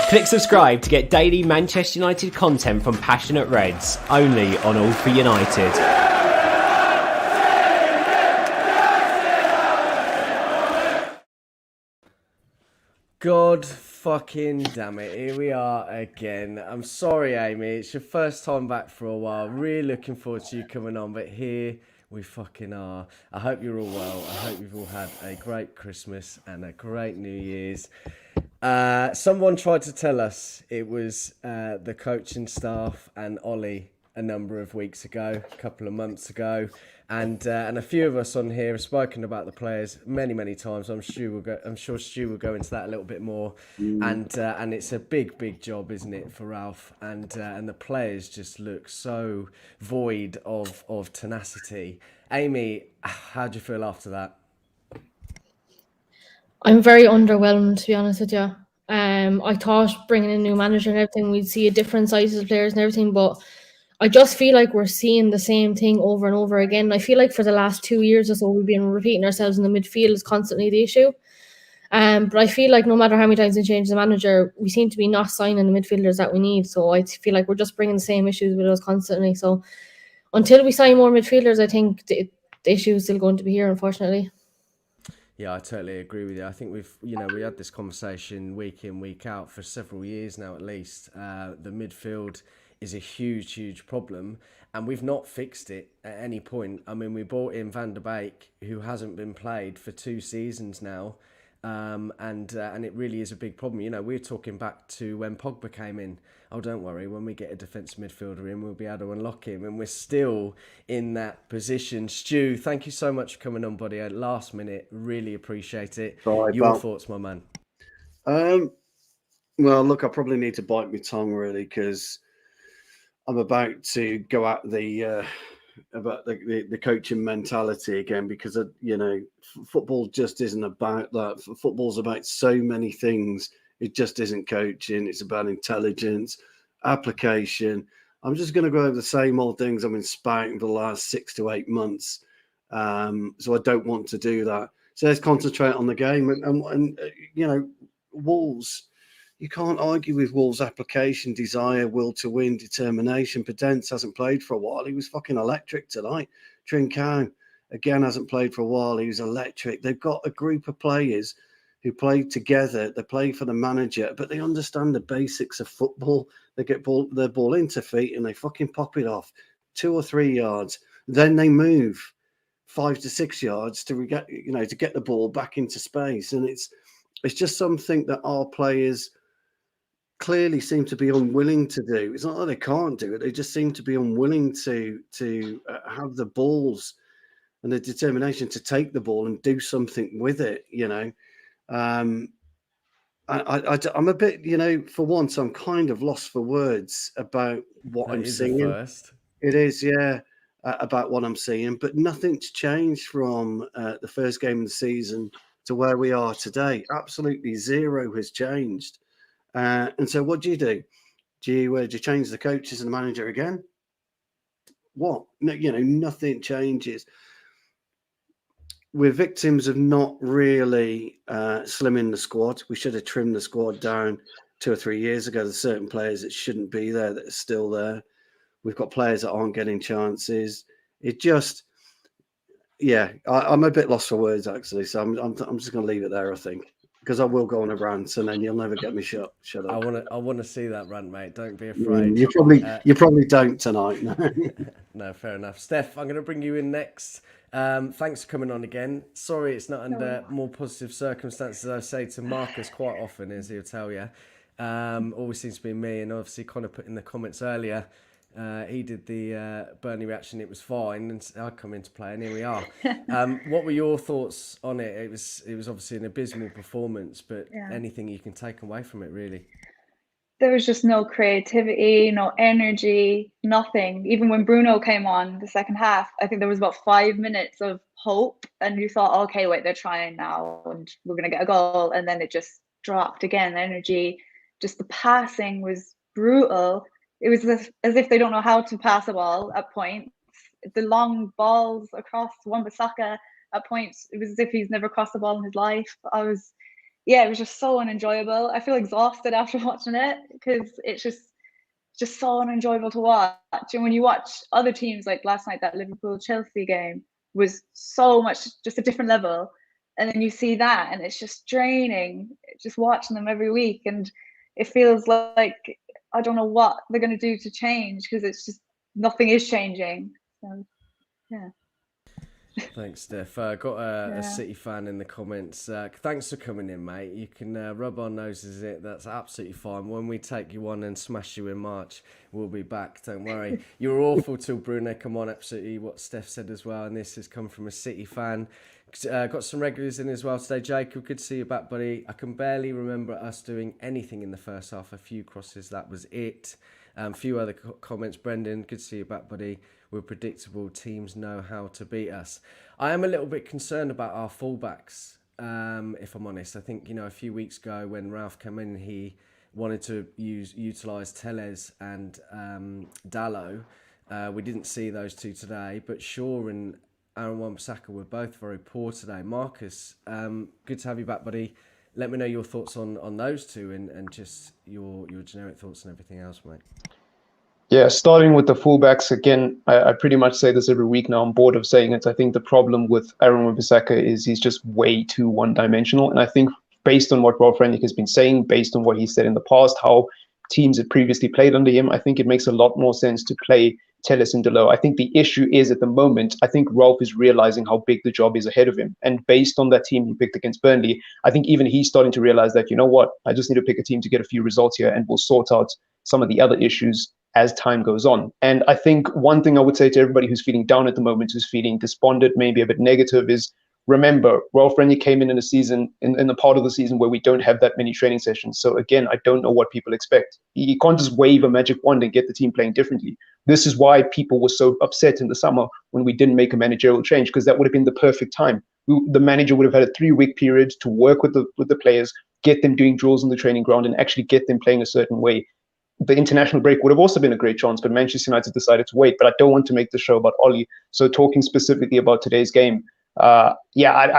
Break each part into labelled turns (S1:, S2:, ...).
S1: Click subscribe to get daily Manchester United content from Passionate Reds, only on All for United. God fucking damn it, here we are again. I'm sorry, Amy, it's your first time back for a while. Really looking forward to you coming on, but here we fucking are. I hope you're all well. I hope you've all had a great Christmas and a great New Year's. Someone tried to tell us it was the coaching staff and Ollie a number of weeks ago, a couple of months ago, and a few of us on here have spoken about the players many times. I'm sure Stu will go into that a little bit more, and it's a big job, isn't it, for Ralph? And the players just look so void of tenacity. Amy, how do you feel after that?
S2: I'm very underwhelmed, to be honest with you. I thought bringing in a new manager and everything, we'd see a different size of players and everything, but I just feel like we're seeing the same thing over and over again. I feel like for the last 2 years or so, we've been repeating ourselves, and the midfield is constantly the issue. But I feel like no matter how many times we change the manager, we seem to be not signing the midfielders that we need. So I feel like we're just bringing the same issues with us constantly. So until we sign more midfielders, I think the issue is still going to be here, unfortunately.
S1: Yeah, I totally agree with you. I think we had this conversation week in, week out for several years now, at least. The midfield is a huge problem, and we've not fixed it at any point. I mean, we brought in Van der Beek, who hasn't been played for 2 seasons now, and it really is a big problem. You know, we're talking back to when Pogba came in. Oh, don't worry, when we get a defensive midfielder in, we'll be able to unlock him, and we're still in that position. Stu, thank you so much for coming on, buddy, at last minute. Really appreciate it. Your thoughts, my man?
S3: Well, look, I probably need to bite my tongue, really, because I'm about to go at the coaching mentality again, because football just isn't about that. Football's about so many things. It just isn't coaching. It's about intelligence, application. I'm just going to go over the same old things I've been spouting for the last 6 to 8 months. So I don't want to do that. So let's concentrate on the game. And Wolves, you can't argue with Wolves' application, desire, will to win, determination. Pedence hasn't played for a while. He was fucking electric tonight. Trincao, again, hasn't played for a while. He was electric. They've got a group of players who play together. They play for the manager, but they understand the basics of football. They get their ball into feet and they fucking pop it off 2 or 3 yards. Then they move 5 to 6 yards to get the ball back into space. And it's just something that our players clearly seem to be unwilling to do. It's not that they can't do it; they just seem to be unwilling to have the balls and the determination to take the ball and do something with it. I'm a bit, for once, I'm kind of lost for words about what I'm seeing. It is, yeah, about what I'm seeing, but nothing's changed from the first game of the season to where we are today. Absolutely zero has changed. And so what do? Do you change the coaches and the manager again? What? No, nothing changes. We're victims of not really slimming the squad. We should have trimmed the squad down 2 or 3 years ago. There's certain players that shouldn't be there that are still there. We've got players that aren't getting chances. It just, I'm a bit lost for words, actually. So I'm just going to leave it there, I think, because I will go on a rant and then you'll never get me shut up.
S1: I want to see that rant, mate. Don't be afraid.
S3: You probably don't tonight.
S1: No, fair enough. Steph, I'm going to bring you in next. Thanks for coming on again. Sorry, it's not under more positive circumstances. I say to Marcus quite often, as he'll tell you. Always seems to be me, and obviously Connor put in the comments earlier. He did the Burnley reaction. It was fine, and I come into play, and here we are. What were your thoughts on it? It was obviously an abysmal performance, but anything you can take away from it, really?
S4: There was just no creativity, no energy, nothing. Even when Bruno came on the second half, I think there was about 5 minutes of hope, and you thought, okay, wait, they're trying now, and we're going to get a goal, and then it just dropped again. Energy, just the passing was brutal. It was as if they don't know how to pass a ball at points. The long balls across Wan-Bissaka at points, it was as if he's never crossed the ball in his life. yeah, it was just so unenjoyable. I feel exhausted after watching it because it's just so unenjoyable to watch. And when you watch other teams, like last night, that Liverpool-Chelsea game was so much just a different level. And then you see that and it's just draining, just watching them every week. And it feels like I don't know what they're going to do to change because it's just nothing is changing. So, yeah.
S1: Thanks, Steph. Got a City fan in the comments. Thanks for coming in, mate. You can rub our noses in it. That's absolutely fine. When we take you on and smash you in March, we'll be back. Don't worry. You were awful till Bruno come on. Absolutely what Steph said as well. And this has come from a City fan. Got some regulars in as well today. Jacob, good to see you back, buddy. I can barely remember us doing anything in the first half. A few crosses, that was it. A few other comments. Brendan, good to see you back, buddy. We're predictable. Teams know how to beat us. I am a little bit concerned about our fullbacks, if I'm honest. I think, a few weeks ago when Ralph came in, he wanted to utilise Tellez and Dallo. We didn't see those two today, but Shaw and Aaron Wan-Bissaka were both very poor today. Marcus, good to have you back, buddy. Let me know your thoughts on those two and just your generic thoughts and everything else, mate.
S5: Yeah, starting with the fullbacks, again, I pretty much say this every week now. I'm bored of saying it. I think the problem with Aaron Wan-Bissaka is he's just way too one-dimensional. And I think based on what Rolf Rangnick has been saying, based on what he said in the past, how teams had previously played under him, I think it makes a lot more sense to play Telles and Delo. I think the issue is at the moment, I think Rolf is realizing how big the job is ahead of him. And based on that team he picked against Burnley, I think even he's starting to realize that, you know what, I just need to pick a team to get a few results here and we'll sort out some of the other issues as time goes on. And I think one thing I would say to everybody who's feeling down at the moment, who's feeling despondent, maybe a bit negative, is remember, Rolf Rangnick came in a season, in the part of the season where we don't have that many training sessions. So again, I don't know what people expect. You can't just wave a magic wand and get the team playing differently. This is why people were so upset in the summer when we didn't make a managerial change, because that would have been the perfect time. The manager would have had a 3-week period to work with the players, get them doing drills on the training ground and actually get them playing a certain way. The international break would have also been a great chance, but Manchester United decided to wait. But I don't want to make the show about Ollie. So talking specifically about today's game, I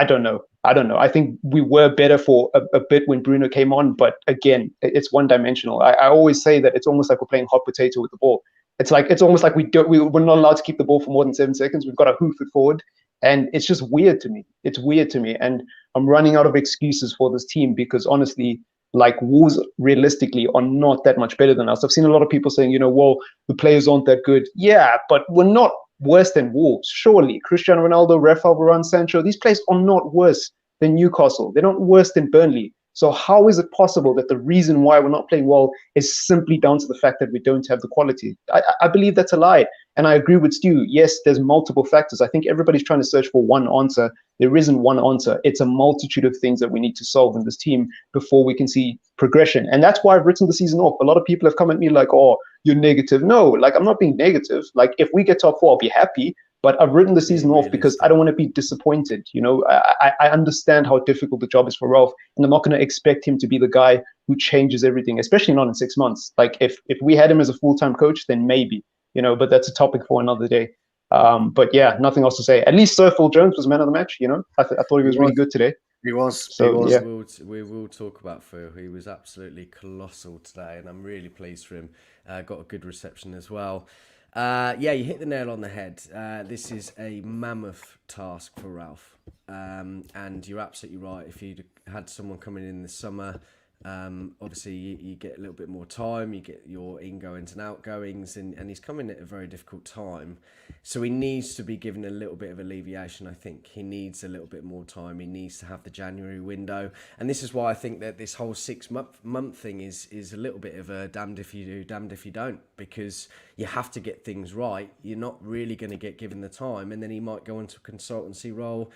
S5: don't know. I think we were better for a bit when Bruno came on, but again, it's one-dimensional. I always say that it's almost like we're playing hot potato with the ball. It's almost like we're not allowed to keep the ball for more than 7 seconds. We've got to hoof it forward, and it's just weird to me. It's weird to me, and I'm running out of excuses for this team because honestly, like Wolves realistically are not that much better than us. I've seen a lot of people saying, well, the players aren't that good. Yeah, but we're not worse than Wolves. Surely, Cristiano Ronaldo, Rafael Varane, Sancho, these players are not worse than Newcastle. They're not worse than Burnley. So how is it possible that the reason why we're not playing well is simply down to the fact that we don't have the quality? I believe that's a lie. And I agree with Stu. Yes, there's multiple factors. I think everybody's trying to search for one answer. There isn't one answer. It's a multitude of things that we need to solve in this team before we can see progression. And that's why I've written the season off. A lot of people have come at me like, oh, you're negative. No, I'm not being negative. If we get top 4, I'll be happy. But I've written the season off because I don't want to be disappointed. I understand how difficult the job is for Ralph, and I'm not going to expect him to be the guy who changes everything, especially not in 6 months. If we had him as a full-time coach, then maybe, but that's a topic for another day. But yeah, nothing else to say. At least Sir Phil Jones was man of the match. I thought he was really good today.
S3: He was.
S5: So,
S3: he
S5: was.
S1: Yeah. We will talk about Phil. He was absolutely colossal today, and I'm really pleased for him. Got a good reception as well. You hit the nail on the head. This is a mammoth task for Ralph. And you're absolutely right. If you'd had someone coming in this summer, obviously you get a little bit more time, you get your ingoings and outgoings, and he's coming at a very difficult time. So he needs to be given a little bit of alleviation, I think. He needs a little bit more time. He needs to have the January window. And this is why I think that this whole 6-month thing is a little bit of a damned if you do, damned if you don't, because you have to get things right. You're not really going to get given the time, and then he might go into a consultancy role,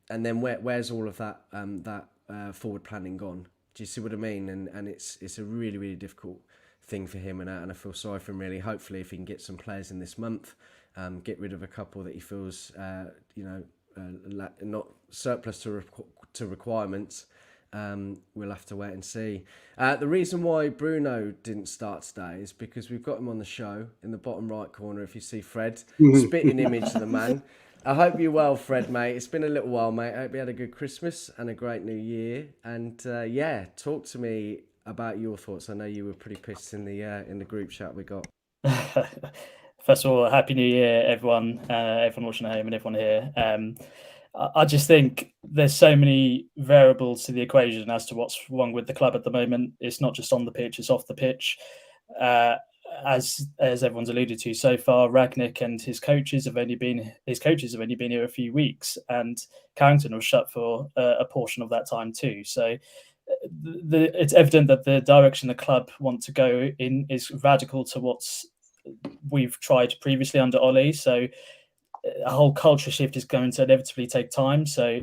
S1: and then where's all of that forward planning gone? Do you see what I mean? And it's a really, really difficult thing for him, and I feel sorry for him, really. Hopefully, if he can get some players in this month, get rid of a couple that he feels, not surplus to requirements, we'll have to wait and see. The reason why Bruno didn't start today is because we've got him on the show in the bottom right corner. If you see Fred, spitting image of the man. I hope you're well, Fred, mate. It's been a little while, mate. I hope you had a good Christmas and a great New Year. And yeah, talk to me about your thoughts. I know you were pretty pissed in the group chat we got.
S6: First of all, Happy New Year, everyone, everyone watching at home and everyone here. I just think there's so many variables to the equation as to what's wrong with the club at the moment. It's not just on the pitch; it's off the pitch. As everyone's alluded to so far, Ragnick and his coaches have only been here a few weeks, and Carrington was shut for a portion of that time too. So it's evident that the direction the club want to go in is radical to what's we've tried previously under Ollie. So a whole culture shift is going to inevitably take time. So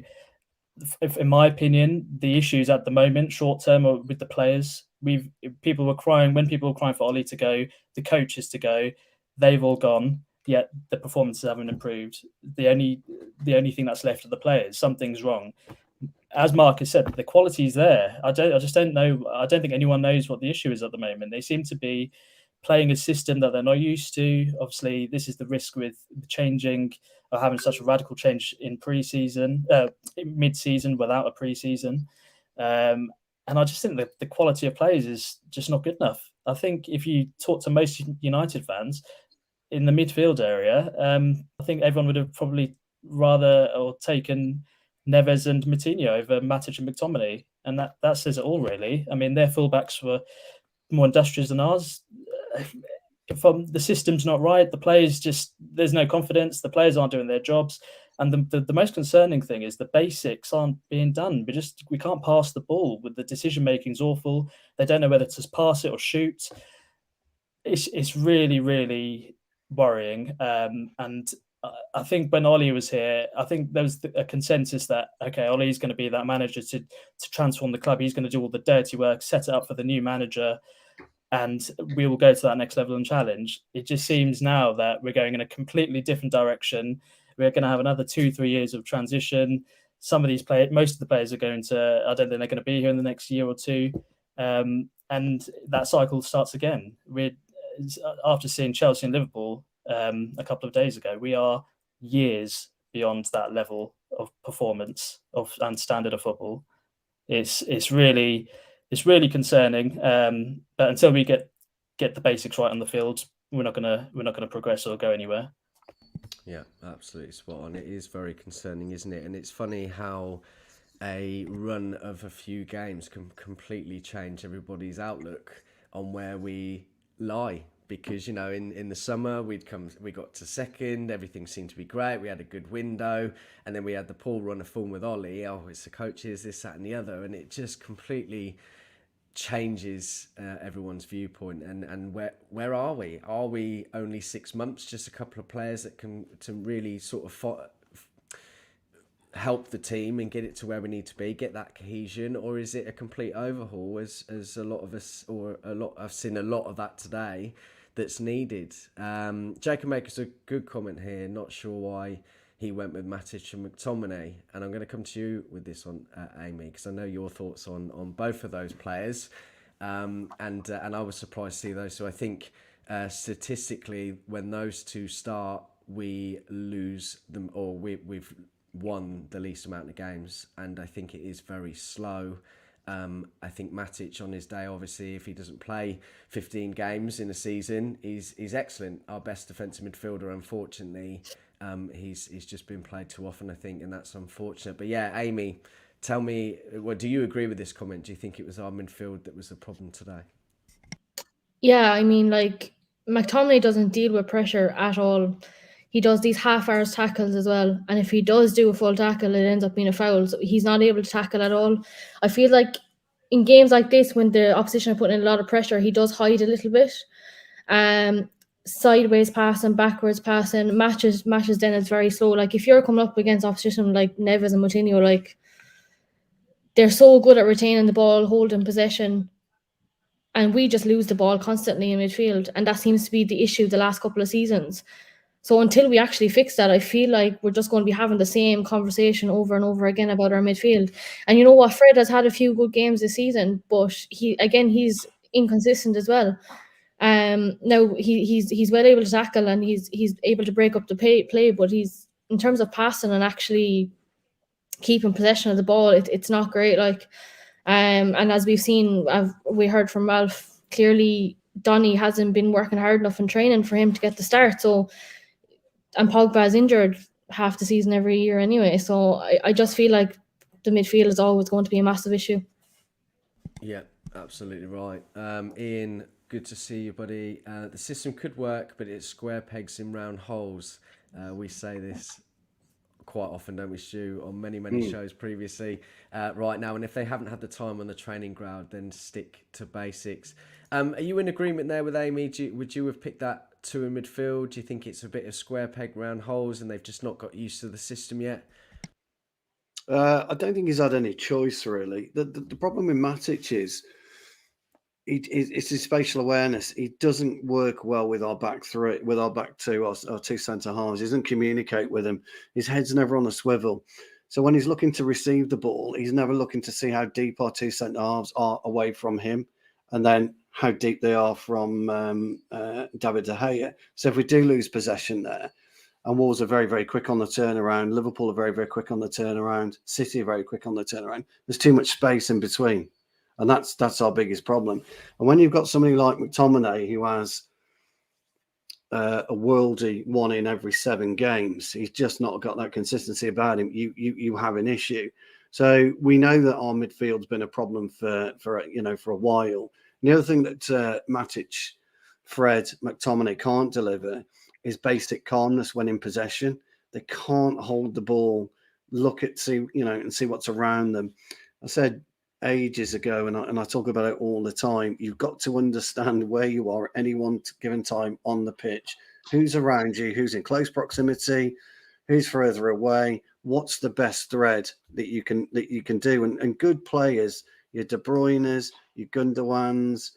S6: if, in my opinion, the issues at the moment, short term, are with the players. People were crying for Ollie to go, the coaches to go. They've all gone, yet the performances haven't improved. The only thing that's left are the players. Something's wrong. As Mark has said, the quality is there. I just don't know. I don't think anyone knows what the issue is at the moment. They seem to be playing a system that they're not used to. Obviously, this is the risk with changing or having such a radical change in mid-season without a pre-season. And I just think that the quality of players is just not good enough. I think if you talk to most United fans in the midfield area, I think everyone would have probably rather or taken Neves and Moutinho over Matic and McTominay. And that says it all, really. I mean, their fullbacks were more industrious than ours. From the system's not right, the players there's no confidence, the players aren't doing their jobs, and the most concerning thing is the basics aren't being done. We can't pass the ball. With the decision making's awful. They don't know whether to pass it or shoot. It's really, really worrying. And I think when Ollie was here, I think there was a consensus that Ollie's going to be that manager to transform the club. He's going to do all the dirty work, set it up for the new manager, and we will go to that next level and challenge. It just seems now that we're going in a completely different direction. We're going to have another 2-3 years of transition. Some of these players, most of the players I don't think they're going to be here in the next year or two. And that cycle starts again. After seeing Chelsea and Liverpool a couple of days ago, we are years beyond that level of performance and standard of football. It's really concerning. But until we get the basics right on the field, we're not gonna progress or go anywhere.
S1: Yeah, absolutely spot on. It is very concerning, isn't it? And it's funny how a run of a few games can completely change everybody's outlook on where we lie. Because, in the summer we got to second, everything seemed to be great, we had a good window, and then we had the poor run of form with Ollie. Oh, it's the coaches, this, that, and the other, and it just completely changes everyone's viewpoint. And where are we? Are we only 6 months, just a couple of players that can to really sort of help the team and get it to where we need to be, get that cohesion, or is it a complete overhaul? As a lot of us, I've seen a lot of that today. That's needed. Jacob makes a good comment here. Not sure why he went with Matic and McTominay, and I'm going to come to you with this one, Amy, because I know your thoughts on both of those players, and I was surprised to see those. So I think statistically, when those two start, we lose them, or we've won the least amount of games, and I think it is very slow. I think Matic on his day, obviously, if he doesn't play 15 games in a season, he's excellent. Our best defensive midfielder, unfortunately, he's just been played too often, I think, and that's unfortunate. But yeah, Amy, tell me, do you agree with this comment? Do you think it was our midfield that was the problem today?
S2: Yeah, I mean, McTominay doesn't deal with pressure at all. He does these half-hours tackles as well. And if he does do a full tackle, it ends up being a foul. So he's not able to tackle at all. I feel like in games like this, when the opposition are putting in a lot of pressure, he does hide a little bit. Sideways passing, backwards passing, matches then it's very slow. Like if you're coming up against opposition like Neves and Moutinho, they're so good at retaining the ball, holding possession, and we just lose the ball constantly in midfield. And that seems to be the issue the last couple of seasons. So until we actually fix that, I feel like we're just going to be having the same conversation over and over again about our midfield. And you know what? Fred has had a few good games this season, but he's inconsistent as well. Now he's well able to tackle and he's able to break up the play, but he's in terms of passing and actually keeping possession of the ball, it's not great. Like, and as we've seen, we heard from Ralph, clearly Donny hasn't been working hard enough in training for him to get the start. So, and Pogba is injured half the season every year anyway. So I just feel like the midfield is always going to be a massive issue.
S1: Yeah, absolutely right. Ian, good to see you, buddy. The system could work, but it's square pegs in round holes. We say this quite often, don't we, Stu, on many shows previously right now. And if they haven't had the time on the training ground, then stick to basics. Are you in agreement there with Amy? Would you have picked that two in midfield? Do you think it's a bit of square peg round holes and they've just not got used to the system yet?
S3: I don't think he's had any choice, really. The problem with Matic is it's his spatial awareness. He doesn't work well with our back three, with our back two, our two centre halves. He doesn't communicate with them. His head's never on a swivel. So when he's looking to receive the ball, he's never looking to see how deep our two centre halves are away from him, and then how deep they are from David De Gea. So if we do lose possession there, and Wolves are very, very quick on the turnaround, Liverpool are very, very quick on the turnaround, City are very quick on the turnaround, there's too much space in between. And that's our biggest problem. And when you've got somebody like McTominay who has a worldie one in every 7 games, he's just not got that consistency about him. You have an issue. So we know that our midfield's been a problem for a while. And the other thing that Matic, Fred, McTominay can't deliver is basic calmness when in possession. They can't hold the ball, and see what's around them. I said ages ago, and I talk about it all the time, you've got to understand where you are at any one given time on the pitch, who's around you, who's in close proximity, who's further away, what's the best thread that you can do. And good players, your De Bruyne's, your Gundogan's,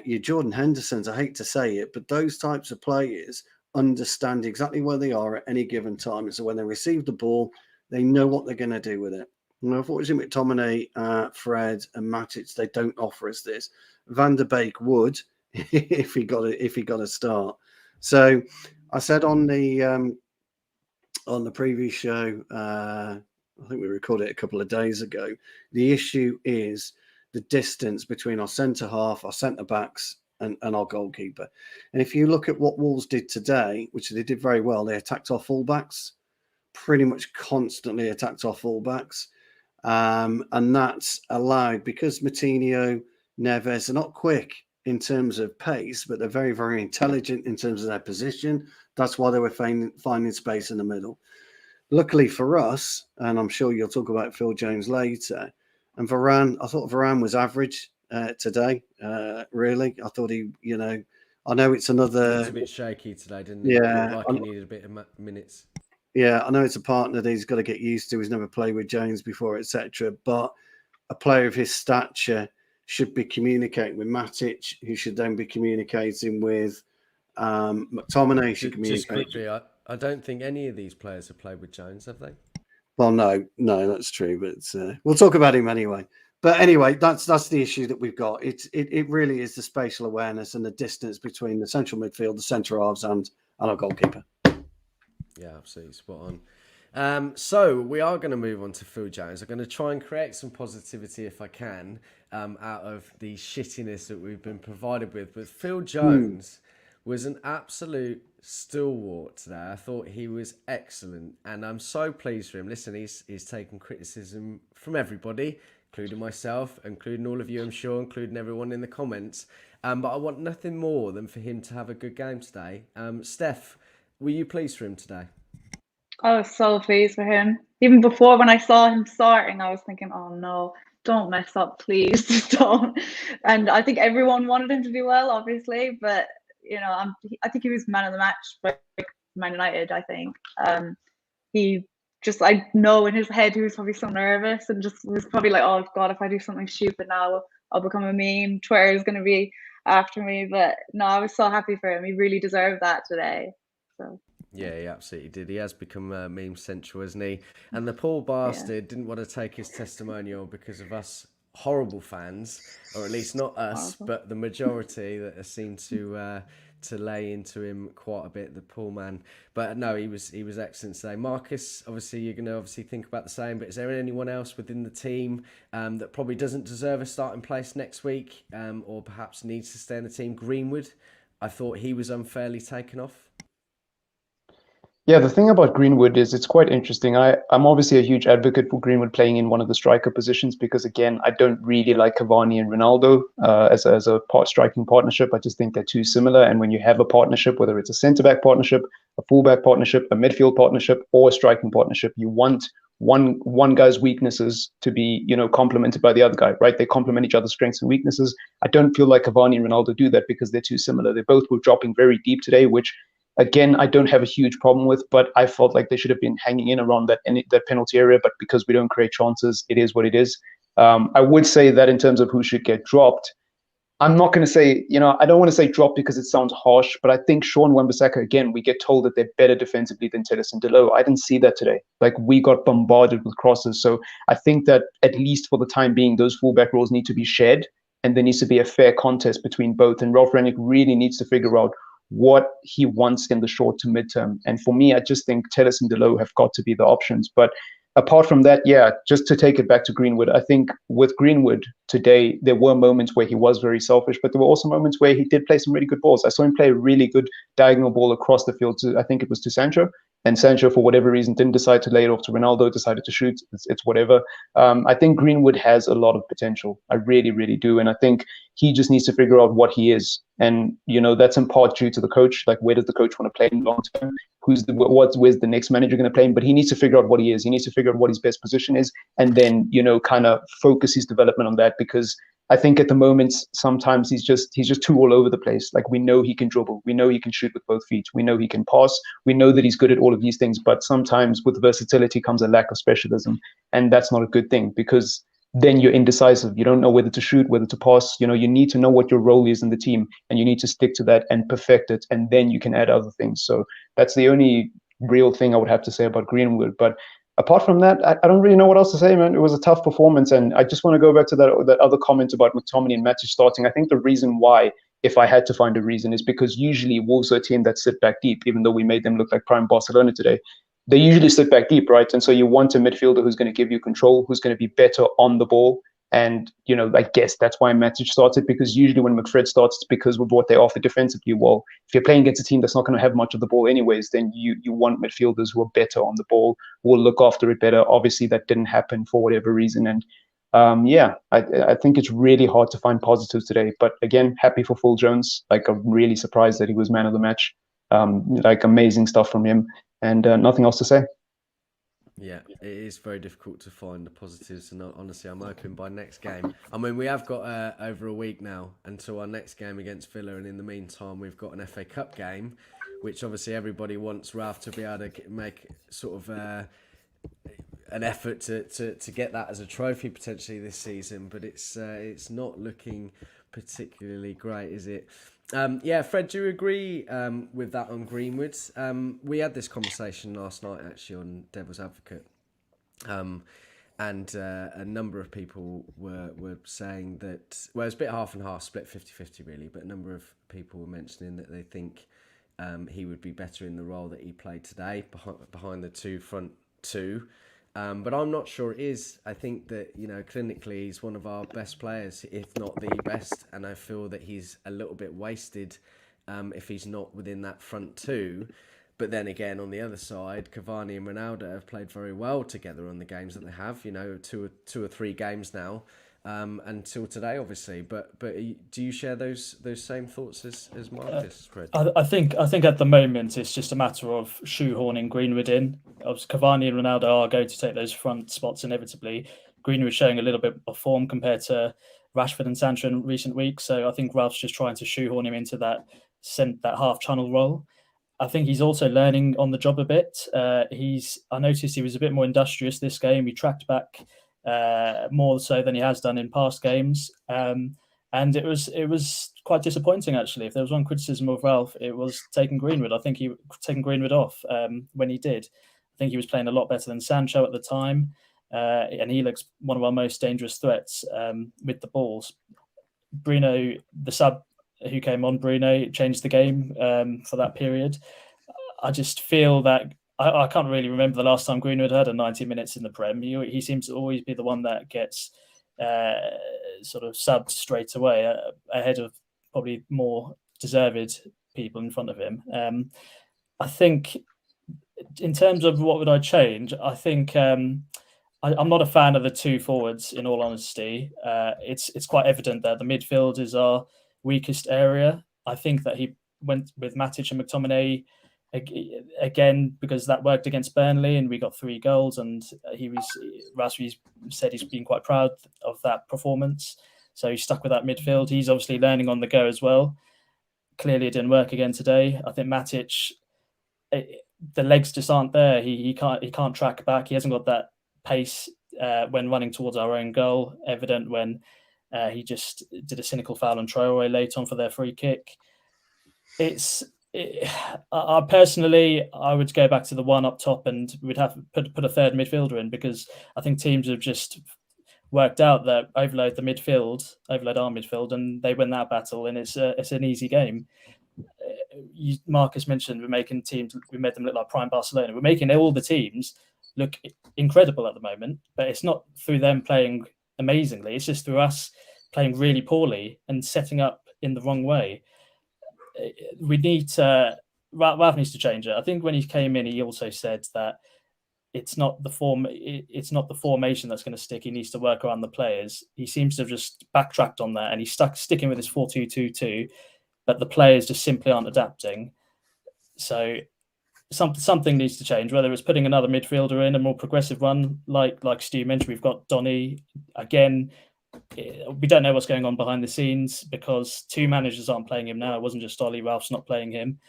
S3: your Jordan Hendersons, I hate to say it, but those types of players understand exactly where they are at any given time. And so when they receive the ball, they know what they're going to do with it. And unfortunately, McTominay, Fred, and Matic, they don't offer us this. Van der Beek would if he got a start. So I said on the previous show, I think we recorded it a couple of days ago, the issue is the distance between our centre half, our centre backs, and our goalkeeper. And if you look at what Wolves did today, which they did very well, they attacked our fullbacks, pretty much constantly attacked our fullbacks. And that's allowed, because Moutinho, Neves are not quick in terms of pace, but they're very, very intelligent in terms of their position. That's why they were finding space in the middle. Luckily for us, and I'm sure you'll talk about Phil Jones later, and Varane, I thought Varane was average today, really. I thought I know it's another...
S1: It was a bit shaky today, didn't it?
S3: Yeah.
S1: It looked like he needed a bit of minutes.
S3: Yeah, I know it's a partner that he's got to get used to. He's never played with Jones before, etc. But a player of his stature should be communicating with Matic, who should then be communicating with McTominay.
S1: Just quickly, I don't think any of these players have played with Jones, have they?
S3: Well, no, that's true. But we'll talk about him anyway. But anyway, that's the issue that we've got. It really is the spatial awareness and the distance between the central midfield, the centre halves, and our goalkeeper.
S1: Yeah, absolutely spot on. So we are going to move on to Phil Jones. I'm going to try and create some positivity if I can out of the shittiness that we've been provided with. But Phil Jones was an absolute stalwart today. I thought he was excellent, and I'm so pleased for him. Listen, he's taken criticism from everybody, including myself, including all of you, I'm sure, including everyone in the comments. But I want nothing more than for him to have a good game today. Steph, were you pleased for him today?
S4: I was so pleased for him. Even before, when I saw him starting, I was thinking, oh no, don't mess up, please. Just don't. And I think everyone wanted him to do well, obviously, but I think he was man of the match by Man United, I think. I know in his head he was probably so nervous and just was probably like, oh God, if I do something stupid now, I'll become a meme. Twitter is going to be after me. But no, I was so happy for him. He really deserved that today. So.
S1: Yeah, he absolutely did. He has become meme central, hasn't he? And the poor bastard didn't want to take his testimonial because of us horrible fans, or at least not us, but the majority that seem to to lay into him quite a bit, the poor man. But no, he was excellent today. Marcus, obviously you're going to think about the same, but is there anyone else within the team that probably doesn't deserve a starting place next week, or perhaps needs to stay in the team? Greenwood, I thought he was unfairly taken off.
S5: Yeah, the thing about Greenwood is it's quite interesting. I'm obviously a huge advocate for Greenwood playing in one of the striker positions because, again, I don't really like Cavani and Ronaldo as a striking partnership. I just think they're too similar. And when you have a partnership, whether it's a centre-back partnership, a full-back partnership, a midfield partnership, or a striking partnership, you want one guy's weaknesses to be, complemented by the other guy, right? They complement each other's strengths and weaknesses. I don't feel like Cavani and Ronaldo do that because they're too similar. They both were dropping very deep today, which, again, I don't have a huge problem with, but I felt like they should have been hanging in around that penalty area. But because we don't create chances, it is what it is. I would say that in terms of who should get dropped, I'm not going to say, I don't want to say drop because it sounds harsh, but I think Sean Wan-Bissaka, again, we get told that they're better defensively than Telles and Delo. I didn't see that today. Like, we got bombarded with crosses. So I think that at least for the time being, those fullback roles need to be shared, and there needs to be a fair contest between both. And Ralf Rangnick really needs to figure out what he wants in the short to midterm. And for me, I just think Telles and Delo have got to be the options. But apart from that, yeah, just to take it back to Greenwood, I think with Greenwood today, there were moments where he was very selfish, but there were also moments where he did play some really good balls. I saw him play a really good diagonal ball across the field to, I think it was to Sancho. And Sancho, for whatever reason, didn't decide to lay it off to Ronaldo, decided to shoot. It's whatever. I think Greenwood has a lot of potential. I really, really do. And I think he just needs to figure out what he is. And, that's in part due to the coach. Like, where does the coach want to play in long term? Where's the next manager going to play him? But he needs to figure out what he is. He needs to figure out what his best position is, and then, kind of focus his development on that. Because I think at the moment, sometimes he's just too all over the place. Like, we know he can dribble. We know he can shoot with both feet. We know he can pass. We know that he's good at all of these things. But sometimes with versatility comes a lack of specialism. And that's not a good thing, because then you're indecisive. You don't know whether to shoot, whether to pass. You need to know what your role is in the team, and you need to stick to that and perfect it. And then you can add other things. So that's the only real thing I would have to say about Greenwood. But apart from that, I don't really know what else to say, man. It was a tough performance. And I just want to go back to that other comment about McTominay and Matic starting. I think the reason why, if I had to find a reason, is because usually Wolves are a team that sit back deep, even though we made them look like prime Barcelona today. They usually sit back deep, right? And so you want a midfielder who's going to give you control, who's going to be better on the ball. And, I guess that's why Matic started, because usually when McFred starts, it's because of what they offer defensively. Well, if you're playing against a team that's not going to have much of the ball anyways, then you want midfielders who are better on the ball, who will look after it better. Obviously, that didn't happen for whatever reason. And I think it's really hard to find positives today. But again, happy for Phil Jones. Like, I'm really surprised that he was man of the match. Amazing stuff from him. And nothing else to say.
S1: Yeah, it is very difficult to find the positives, and honestly, I'm hoping by next game. I mean, we have got over a week now until our next game against Villa, and in the meantime, we've got an FA Cup game, which obviously everybody wants Ralph to be able to make sort of an effort to get that as a trophy potentially this season, but it's not looking particularly great, is it? Fred, do you agree with that on Greenwood? We had this conversation last night actually on Devil's Advocate, and a number of people were saying that, well, it's a bit half and half, split 50-50 really, but a number of people were mentioning that they think he would be better in the role that he played today behind the front two. But I'm not sure it is. I think that, clinically he's one of our best players, if not the best. And I feel that he's a little bit wasted if he's not within that front two. But then again, on the other side, Cavani and Ronaldo have played very well together on the games that they have, two or three games now, until today, obviously. But do you share those same thoughts as Marcus, Fred?
S6: I think at the moment it's just a matter of shoehorning Greenwood in. Cavani and Ronaldo are going to take those front spots inevitably. Greenwood showing a little bit of form compared to Rashford and Sancho in recent weeks, so I think Ralph's just trying to shoehorn him into that half channel role. I think he's also learning on the job a bit. I noticed he was a bit more industrious this game. He tracked back more so than he has done in past games, and it was quite disappointing actually. If there was one criticism of Ralph, it was taking Greenwood. I think he taken Greenwood off when he did. I think he was playing a lot better than Sancho at the time, and he looks one of our most dangerous threats with the balls. Bruno, the sub, who came on, Bruno, changed the game for that period. I just feel that I can't really remember the last time Greenwood had a 90 minutes in the Prem. He seems to always be the one that gets sort of subbed straight away ahead of probably more deserved people in front of him. I think in terms of what would I change, I think I'm not a fan of the two forwards, in all honesty. It's quite evident that the midfield is our weakest area. I think that he went with Matic and McTominay again because that worked against Burnley and we got 3 goals, and Rasmus said he's been quite proud of that performance. So he stuck with that midfield. He's obviously learning on the go as well. Clearly it didn't work again today. I think Matic, the legs just aren't there. He can't track back. He hasn't got that pace when running towards our own goal. Evident when he just did a cynical foul on Traore late on for their free kick. Personally, I would go back to the one up top, and we'd have put a third midfielder in, because I think teams have just worked out that overload our midfield, and they win that battle, and it's an easy game. Marcus mentioned we made them look like prime Barcelona. We're making all the teams look incredible at the moment, but it's not through them playing amazingly. It's just through us playing really poorly and setting up in the wrong way. We need to. Ralph needs to change it. I think when he came in, he also said that it's not the formation that's going to stick. He needs to work around the players. He seems to have just backtracked on that, and he's sticking with his 4-2-2-2. But the players just simply aren't adapting. So something needs to change, whether it's putting another midfielder in, a more progressive one, like Stu mentioned. We've got Donny. Again, we don't know what's going on behind the scenes because 2 managers aren't playing him now. It wasn't just Ollie, Ralph's not playing him.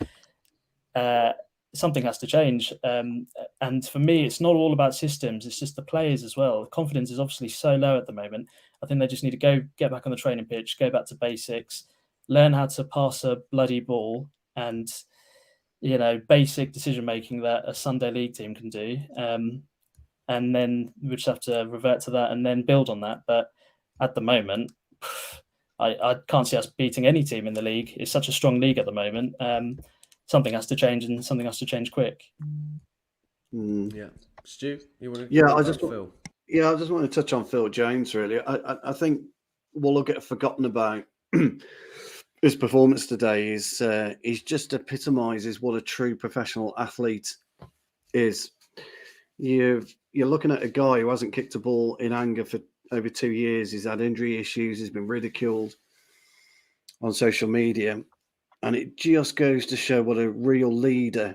S6: Something has to change. And for me, it's not all about systems. It's just the players as well. Confidence is obviously so low at the moment. I think they just need to get back on the training pitch, go back to basics, learn how to pass a bloody ball, and basic decision making that a Sunday league team can do. And then we just have to revert to that and then build on that. But at the moment, I can't see us beating any team in the league. It's such a strong league at the moment. Something has to change, and something has to change quick.
S1: Yeah, Stu, you want to?
S3: Yeah, I just want to touch on Phil Jones. Really, I think we'll get forgotten about. His performance today is he's just epitomises what a true professional athlete is. You're looking at a guy who hasn't kicked a ball in anger for over 2 years. He's had injury issues. He's been ridiculed on social media, and it just goes to show what a real leader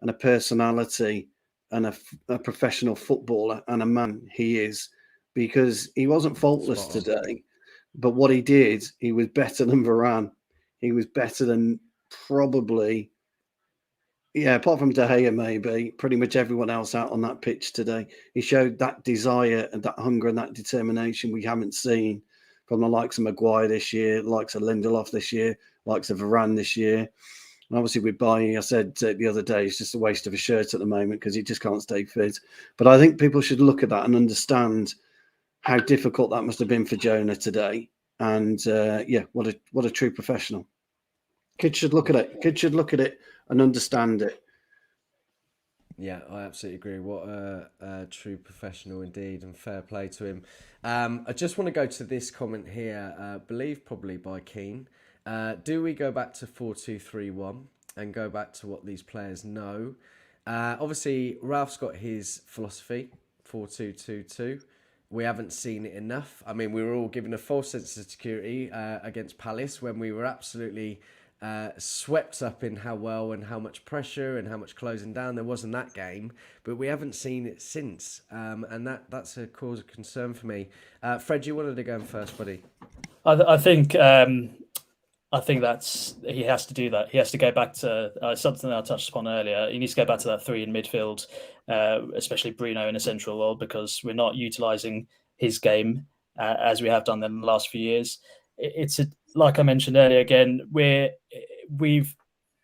S3: and a personality and a professional footballer and a man he is, because he wasn't faultless today. But what he did, he was better than Varane. He was better than probably, apart from De Gea maybe, pretty much everyone else out on that pitch today. He showed that desire and that hunger and that determination we haven't seen from the likes of Maguire this year, likes of Lindelof this year, likes of Varane this year. And obviously with Bailly, I said the other day, it's just a waste of a shirt at the moment because he just can't stay fit. But I think people should look at that and understand how difficult that must have been for Jonah today. And what a true professional. Kids should look at it. Kids should look at it and understand it.
S1: Yeah, I absolutely agree. What a true professional indeed, and fair play to him. I just want to go to this comment here, believed probably by Keane. Do we go back to 4-2-3-1 and go back to what these players know? Obviously, Ralph's got his philosophy, 4-2-2-2. We haven't seen it enough. I mean, we were all given a false sense of security against Palace when we were absolutely swept up in how well and how much pressure and how much closing down there was in that game. But we haven't seen it since. And that's a cause of concern for me. Fred, you wanted to go in first, buddy.
S6: I think that's he has to do that. He has to go back to something that I touched upon earlier. He needs to go back to that 3 in midfield, especially Bruno in a central role, because we're not utilising his game as we have done in the last few years. Like I mentioned earlier, again, we've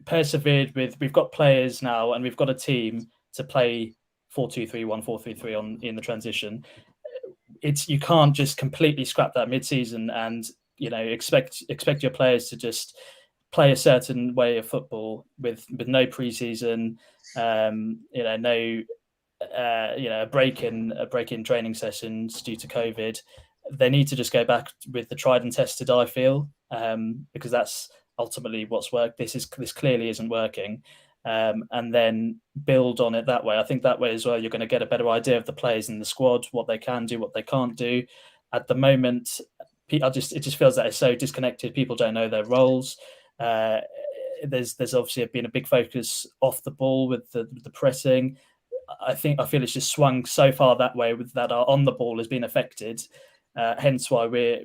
S6: persevered with. We've got players now, and we've got a team to play 4-2-3-1, 4-3-3 in the transition. You can't just completely scrap that mid-season and expect your players to just play a certain way of football with no preseason, no a break in training sessions due to COVID. They need to just go back with the tried and tested, I feel, because that's ultimately what's worked. This clearly isn't working, and then build on it that way. I think that way as well, you're going to get a better idea of the players in the squad, what they can do, what they can't do. At the moment, it just feels that it's so disconnected. People don't know their roles. There's obviously been a big focus off the ball with the pressing. I feel it's just swung so far that way that our on the ball has been affected. Hence why we're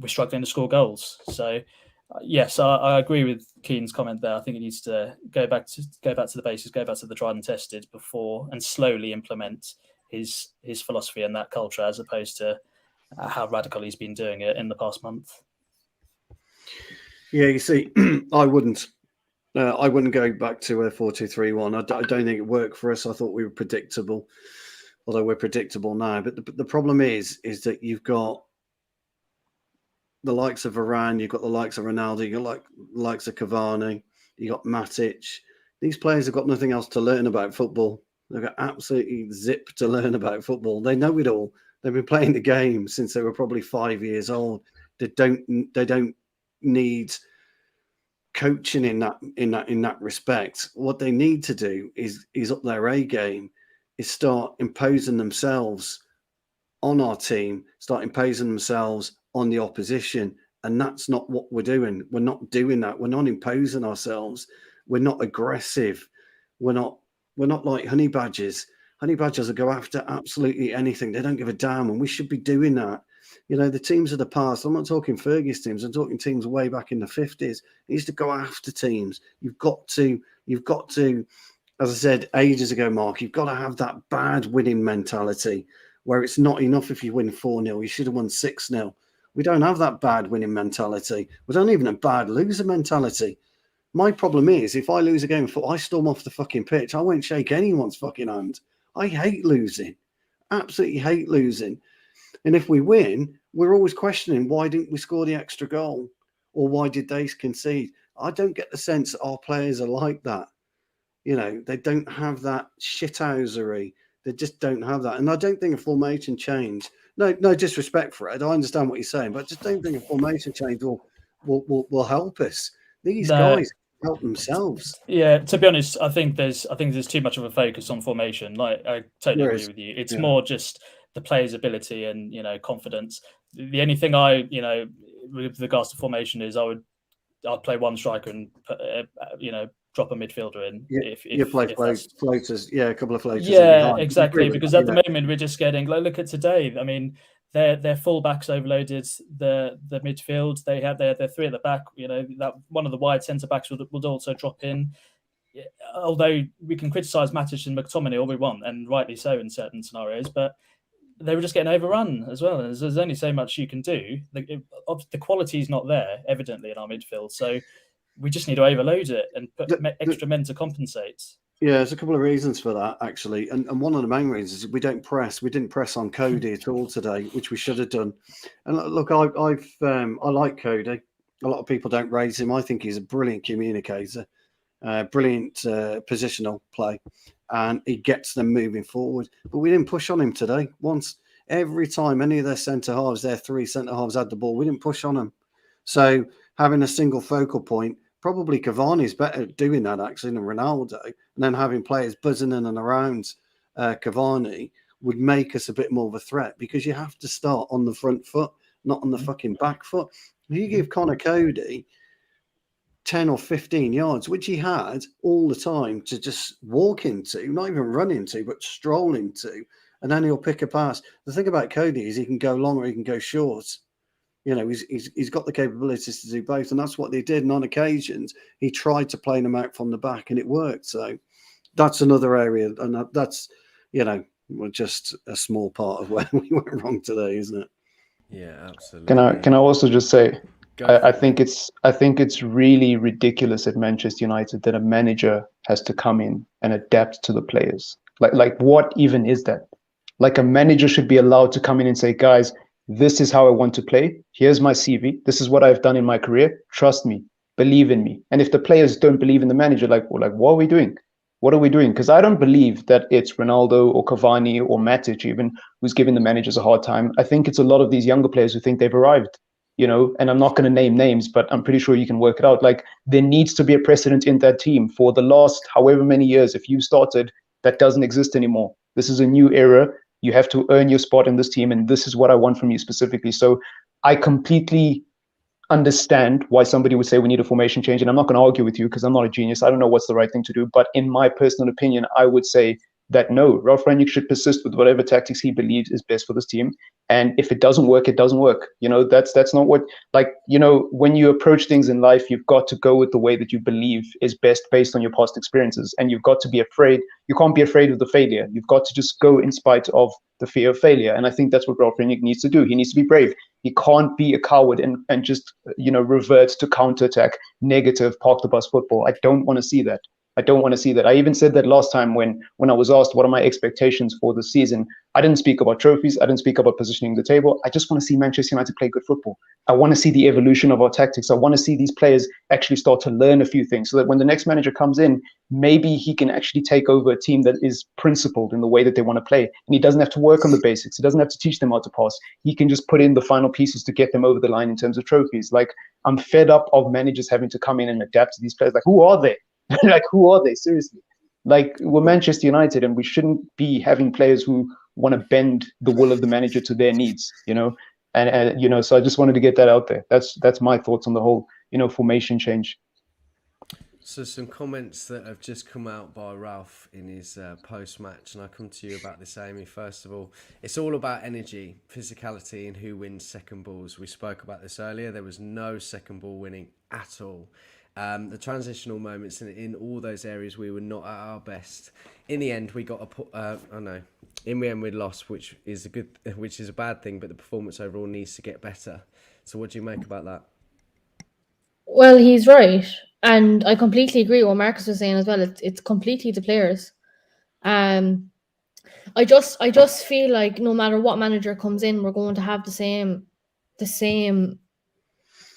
S6: struggling to score goals. So yes, I agree with Keane's comment there. I think it needs to go back to the basics, go back to the tried and tested before, and slowly implement his philosophy and that culture, as opposed to how radical he's been doing it in the past month.
S3: Yeah, you see, I wouldn't go back to a 4-2-3-1. I don't think it worked for us. I thought we were predictable, although we're predictable now. But the problem is that you've got the likes of Varane, you've got the likes of Ronaldo, you've got the likes of Cavani, you've got Matic. These players have got nothing else to learn about football. They've got absolutely zip to learn about football. They know it all. They've been playing the game since they were probably 5 years old. They don't need coaching in that respect. What they need to do is up their A game, is start imposing themselves on our team, start imposing themselves on the opposition. And that's not what we're doing. We're not doing that. We're not imposing ourselves. We're not aggressive. We're not like honey badgers. Honey badgers will go after absolutely anything. They don't give a damn, and we should be doing that. The teams of the past, I'm not talking Fergie's teams, I'm talking teams way back in the 50s. They used to go after teams. You've got to, as I said ages ago, Mark, you've got to have that bad winning mentality where it's not enough if you win 4-0. You should have won 6-0. We don't have that bad winning mentality. We don't even have bad loser mentality. My problem is, if I lose a game, I storm off the fucking pitch. I won't shake anyone's fucking hand. I hate losing. Absolutely hate losing. And if we win, we're always questioning, why didn't we score the extra goal? Or why did they concede? I don't get the sense that our players are like that. They don't have that shithousery. They just don't have that. And I don't think a formation change, no disrespect for it, I understand what you're saying, but I just don't think a formation change will help us. These guys help themselves.
S6: Yeah, to be honest, I think there's too much of a focus on formation. Like, I totally agree with you. It's more just the player's ability and confidence. The only thing with regards to formation is I'd play one striker and drop a midfielder in. If play
S3: floaters, a couple of floaters.
S6: Yeah, exactly. Because at the moment we're just getting. Look at today. I mean, their fullbacks overloaded the midfield. They had their three at the back. That one of the wide centre backs would also drop in. Although we can criticise Matic and McTominay all we want, and rightly so in certain scenarios, but they were just getting overrun as well. There's only so much you can do. The quality is not there, evidently, in our midfield. So we just need to overload it and put extra men to compensate.
S3: Yeah, there's a couple of reasons for that, actually. And one of the main reasons is we don't press. We didn't press on Cody at all today, which we should have done. And look, I like Cody. A lot of people don't raise him. I think he's a brilliant communicator, brilliant positional play, and he gets them moving forward. But we didn't push on him today once. Every time any of their centre-halves, their three centre-halves had the ball, we didn't push on them. So having a single focal point, probably Cavani's better at doing that, actually, than Ronaldo. And then having players buzzing in and around Cavani would make us a bit more of a threat, because you have to start on the front foot, not on the fucking back foot. If you give Connor Cody 10 or 15 yards, which he had all the time to just walk into, not even run into, but stroll into, and then he'll pick a pass. The thing about Cody is he can go long or he can go short. He's got the capabilities to do both, and that's what they did. And on occasions, he tried to play them out from the back, and it worked. So that's another area, and that's just a small part of where we went wrong today, isn't it?
S1: Yeah, absolutely.
S5: Can I also just say, I think it's really ridiculous at Manchester United that a manager has to come in and adapt to the players. Like what even is that? Like, a manager should be allowed to come in and say, guys, This is how I want to play. Here's my CV. This is what I've done in my career. Trust me, believe in me. And if the players don't believe in the manager, like, well, like, what are we doing? What are we doing? Because I don't believe that it's Ronaldo or Cavani or Matic even who's giving the managers a hard time. I think it's a lot of these younger players who think they've arrived, you know, and I'm not going to name names, but I'm pretty sure you can work it out. Like, there needs to be a precedent in that team for the last however many years. If you started, that doesn't exist anymore. This is a new era. You have to earn your spot in this team, and this is what I want from you specifically. So I completely understand why somebody would say we need a formation change, and I'm not going to argue with you because I'm not a genius. I don't know what's the right thing to do, but in my personal opinion, I would say that no, Ralf Rangnick should persist with whatever tactics he believes is best for this team. And if it doesn't work, it doesn't work. You know, that's not what, like, you know, when you approach things in life, you've got to go with the way that you believe is best based on your past experiences. And you've got to be afraid. You can't be afraid of the failure. You've got to just go in spite of the fear of failure. And I think that's what Ralf Rangnick needs to do. He needs to be brave. He can't be a coward and just, you know, revert to counterattack, negative, park the bus football. I don't want to see that. I don't want to see that. I even said that last time when I was asked what are my expectations for the season. I didn't speak about trophies. I didn't speak about positioning the table. I just want to see Manchester United play good football. I want to see the evolution of our tactics. I want to see these players actually start to learn a few things so that when the next manager comes in, maybe he can actually take over a team that is principled in the way that they want to play. And he doesn't have to work on the basics. He doesn't have to teach them how to pass. He can just put in the final pieces to get them over the line in terms of trophies. Like, I'm fed up of managers having to come in and adapt to these players. Like, who are they? Like, who are they? Seriously. Like, we're Manchester United, and we shouldn't be having players who want to bend the will of the manager to their needs, you know? And you know, so I just wanted to get that out there. That's my thoughts on the whole, you know, formation change.
S1: So some comments that have just come out by Ralph in his post-match, and I come to you about this, Amy. First of all, it's all about energy, physicality, and who wins second balls. We spoke about this earlier. There was no second ball winning at all. The transitional moments in all those areas, we were not at our best. In the end, we got in the end we lost, which is a bad thing. But the performance overall needs to get better. So, what do you make about that?
S2: Well, he's right, and I completely agree with what Marcus was saying as well. It's completely the players. I just feel like no matter what manager comes in, we're going to have the same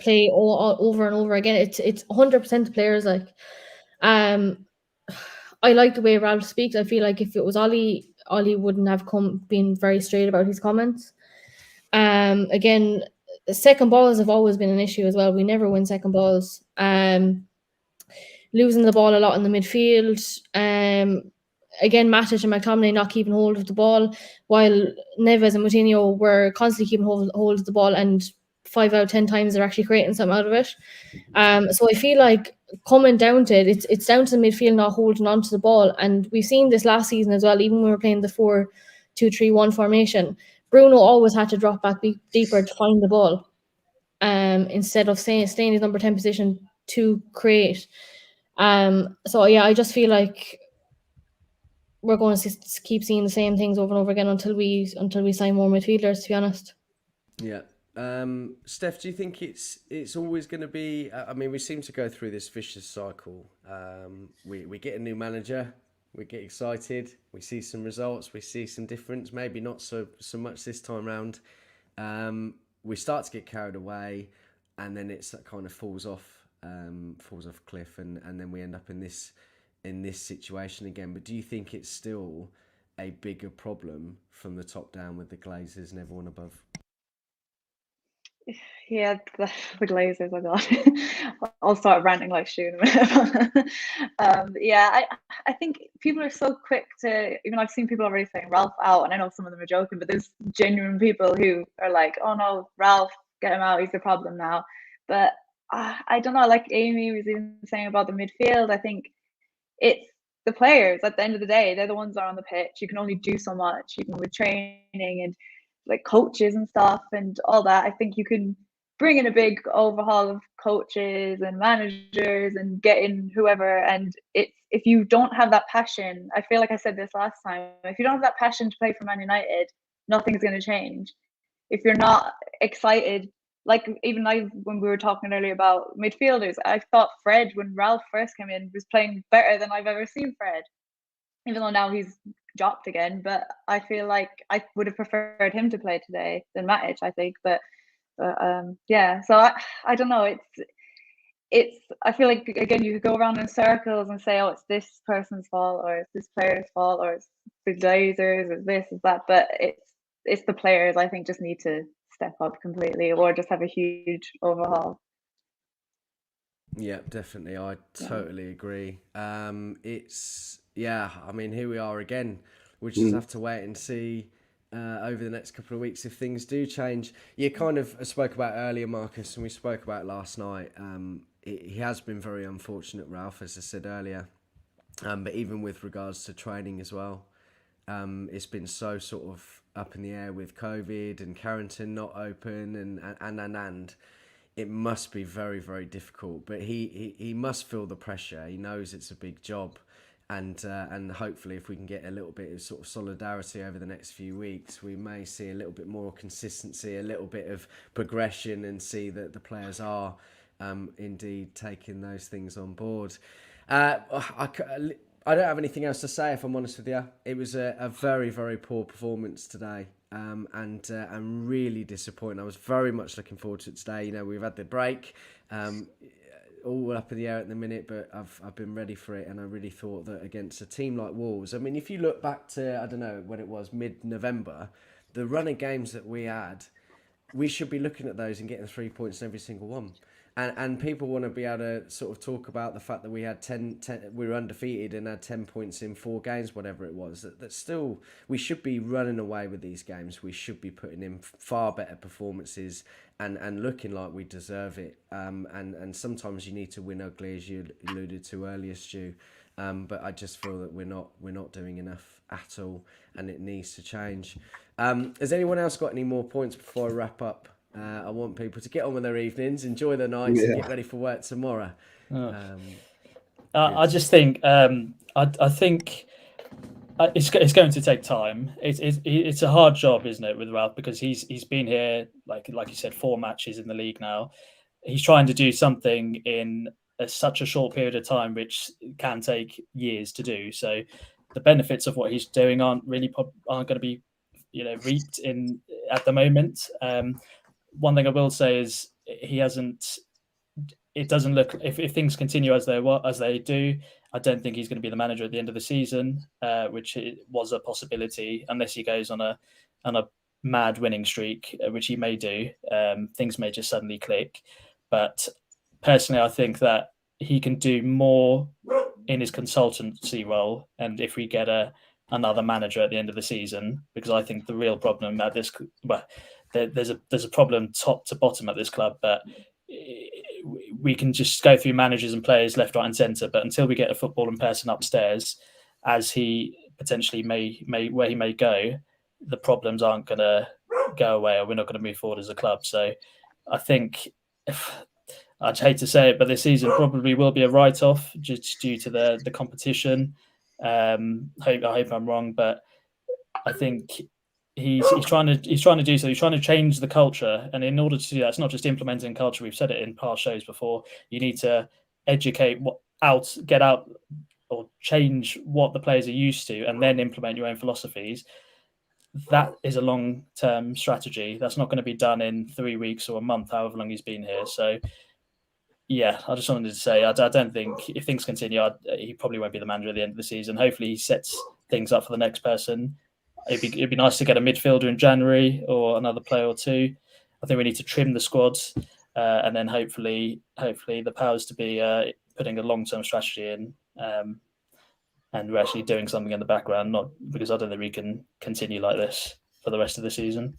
S2: play all over and over again. It's 100% the players. Like, I like the way Ralph speaks. I feel like if it was Ollie wouldn't have been very straight about his comments. Again, second balls have always been an issue as well. We never win second balls. Losing the ball a lot in the midfield. Again, Matic and McTominay not keeping hold of the ball, while Neves and Moutinho were constantly keeping hold of the ball, and 5 out of 10 times they're actually creating something out of it. So I feel like coming down to it, it's down to the midfield not holding on to the ball. And we've seen this last season as well, even when we were playing the 4-2-3-1 formation. Bruno always had to drop back deeper to find the ball, instead of staying in his number 10 position to create. So yeah, I just feel like we're going to keep seeing the same things over and over again until we sign more midfielders, to be honest.
S1: Yeah. Steph, do you think it's always going to be? I mean, we seem to go through this vicious cycle. We get a new manager, we get excited, we see some results, we see some difference. Maybe not so much this time round. We start to get carried away, and then that kind of falls off a cliff, and then we end up in this situation again. But do you think it's still a bigger problem from the top down with the Glazers and everyone above?
S4: Yeah, the Glazers, oh god. I'll start ranting like Stu in a minute. Yeah, I think people are so quick to, even I've seen people already saying Ralph out, and I know some of them are joking, but there's genuine people who are like, oh no, Ralph, get him out, he's the problem now. But I don't know, like Amy was even saying about the midfield, I think it's the players at the end of the day. They're the ones that are on the pitch. You can only do so much, even with training and like coaches and stuff and all that. I think you can bring in a big overhaul of coaches and managers and get in whoever, and if you don't have that passion, I feel like I said this last time, if you don't have that passion to play for Man United, nothing's going to change. If you're not excited, like even when we were talking earlier about midfielders, I thought Fred, when Ralph first came in, was playing better than I've ever seen Fred, even though now he's dropped again. But I feel like I would have preferred him to play today than Matic, I think. But yeah, so I don't know. It's I feel like, again, you could go around in circles and say, oh, it's this person's fault, or it's this player's fault, or it's the Glazers, or this, or that. But it's the players, I think, just need to step up completely, or just have a huge overhaul.
S1: Yeah, definitely. I totally agree. It's, yeah, I mean, here we are again. We'll just have to wait and see over the next couple of weeks if things do change. You kind of spoke about earlier, Marcus, and we spoke about last night. He has been very unfortunate, Ralph, as I said earlier. But even with regards to training as well, it's been so sort of up in the air with COVID and Carrington not open and it must be very, very difficult. But he must feel the pressure. He knows it's a big job. And hopefully if we can get a little bit of sort of solidarity over the next few weeks, we may see a little bit more consistency, a little bit of progression, and see that the players are indeed taking those things on board. I don't have anything else to say, if I'm honest with you. It was a very, very poor performance today. And I'm really disappointed. I was very much looking forward to it today. You know, we've had the break, all up in the air at the minute, but I've been ready for it, and I really thought that against a team like Wolves, I mean, if you look back to, I don't know, when it was mid-November, the run of games that we had, we should be looking at those and getting 3 points in every single one. And people want to be able to sort of talk about the fact that we had 10 we were undefeated and had 10 points in 4 games, whatever it was. That still, we should be running away with these games. We should be putting in far better performances and looking like we deserve it. And sometimes you need to win ugly, as you alluded to earlier, Stu. But I just feel that we're not doing enough at all, and it needs to change. Has anyone else got any more points before I wrap up? I want people to get on with their evenings, enjoy their nights, and get ready for work tomorrow.
S6: I just think I think it's going to take time. It's a hard job, isn't it, with Ralph, because he's been here, like you said, 4 matches in the league now. He's trying to do something in such a short period of time, which can take years to do. So the benefits of what he's doing aren't going to be, reaped in at the moment. One thing I will say is it doesn't look, if things continue as they do, I don't think he's going to be the manager at the end of the season, which was a possibility, unless he goes on a mad winning streak, which he may do. Things may just suddenly click. But personally, I think that he can do more in his consultancy role, and if we get another manager at the end of the season, because I think the real problem at this, there's a problem top to bottom at this club, that we can just go through managers and players left, right, and centre, but until we get a footballing person upstairs, as he potentially may where he may go, the problems aren't going to go away, or we're not going to move forward as a club. So I think, I'd hate to say it, but this season probably will be a write-off just due to the competition. I hope I'm wrong, but I think he's trying to do so. He's trying to change the culture, and in order to do that, it's not just implementing culture. We've said it in past shows before. You need to educate, get out, or change what the players are used to, and then implement your own philosophies. That is a long-term strategy. That's not going to be done in 3 weeks or a month, however long he's been here. So, yeah, I just wanted to say I don't think, if things continue, he probably won't be the manager at the end of the season. Hopefully, he sets things up for the next person. It'd be nice to get a midfielder in January or another player or two. I think we need to trim the squads, and then hopefully the powers to be putting a long-term strategy in, and we're actually doing something in the background. Not because I don't think we can continue like this for the rest of the season.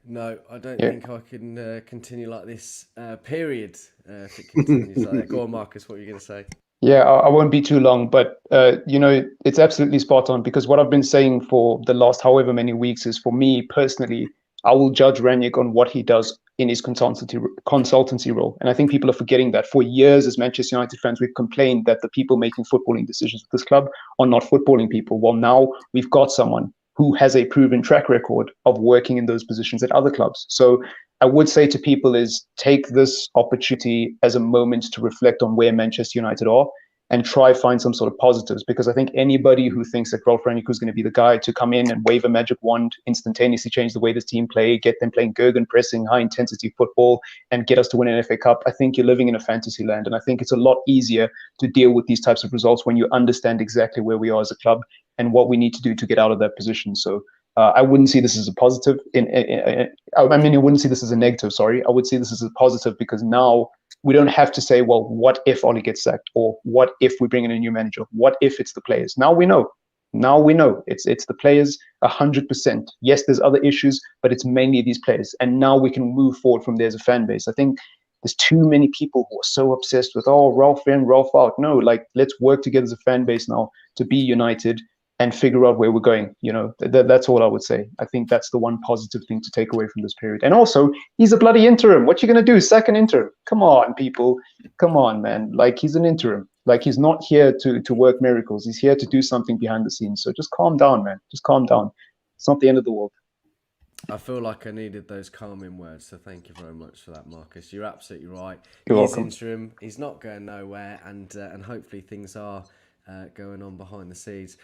S1: No, I don't think I can continue like this, period, if it continues like that. Go on, Marcus, what are you going to say?
S5: Yeah, I won't be too long, but, it's absolutely spot on, because what I've been saying for the last however many weeks is, for me personally, I will judge Ranić on what he does in his consultancy role. And I think people are forgetting that. For years, as Manchester United fans, we've complained that the people making footballing decisions at this club are not footballing people. Well, now we've got someone who has a proven track record of working in those positions at other clubs. So I would say to people is, take this opportunity as a moment to reflect on where Manchester United are, and try find some sort of positives, because I think anybody who thinks that Ralph Rangnick is going to be the guy to come in and wave a magic wand, instantaneously change the way this team play, get them playing Gergen pressing, high intensity football, and get us to win an FA Cup, I think you're living in a fantasy land. And I think it's a lot easier to deal with these types of results when you understand exactly where we are as a club and what we need to do to get out of that position. So I wouldn't see this as a positive. I wouldn't see this as a negative. Sorry, I would see this as a positive, because now we don't have to say, well, what if Oli gets sacked, or what if we bring in a new manager? What if it's the players? Now we know. Now we know it's the players 100%. Yes, there's other issues, but it's mainly these players. And now we can move forward from there as a fan base. I think there's too many people who are so obsessed with, oh, Ralph in, Ralph out. No, like, let's work together as a fan base now to be united and figure out where we're going. That's all I would say. I think that's the one positive thing to take away from this period. And also, he's a bloody interim. What you going to do? Second interim? Come on, people. Come on, man. Like, he's an interim. Like, he's not here to work miracles. He's here to do something behind the scenes. So just calm down, man. Just calm down. It's not the end of the world.
S1: I feel like I needed those calming words, so thank you very much for that, Marcus. You're absolutely right.
S5: You're
S1: He's
S5: welcome.
S1: interim. He's not going nowhere, and hopefully things are going on behind the scenes.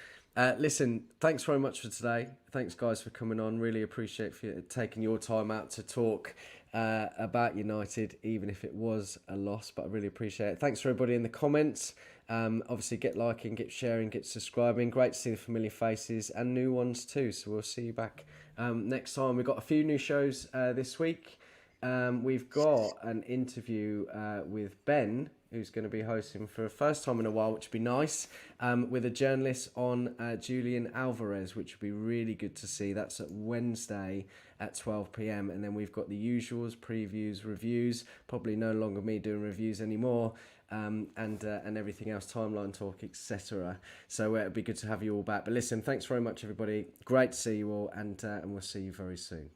S1: Listen, thanks very much for today. Thanks, guys, for coming on. Really appreciate for taking your time out to talk about United, even if it was a loss, but I really appreciate it. Thanks for everybody in the comments. Obviously, get liking, get sharing, get subscribing. Great to see the familiar faces and new ones too. So we'll see you back next time. We've got a few new shows this week. We've got an interview with Ben, who's going to be hosting for the first time in a while, which would be nice, with a journalist on Julian Alvarez, which would be really good to see. That's at Wednesday at 12 p.m. And then we've got the usuals, previews, reviews, probably no longer me doing reviews anymore, and everything else, timeline talk, etc. So it'd be good to have you all back. But listen, thanks very much, everybody. Great to see you all, and we'll see you very soon.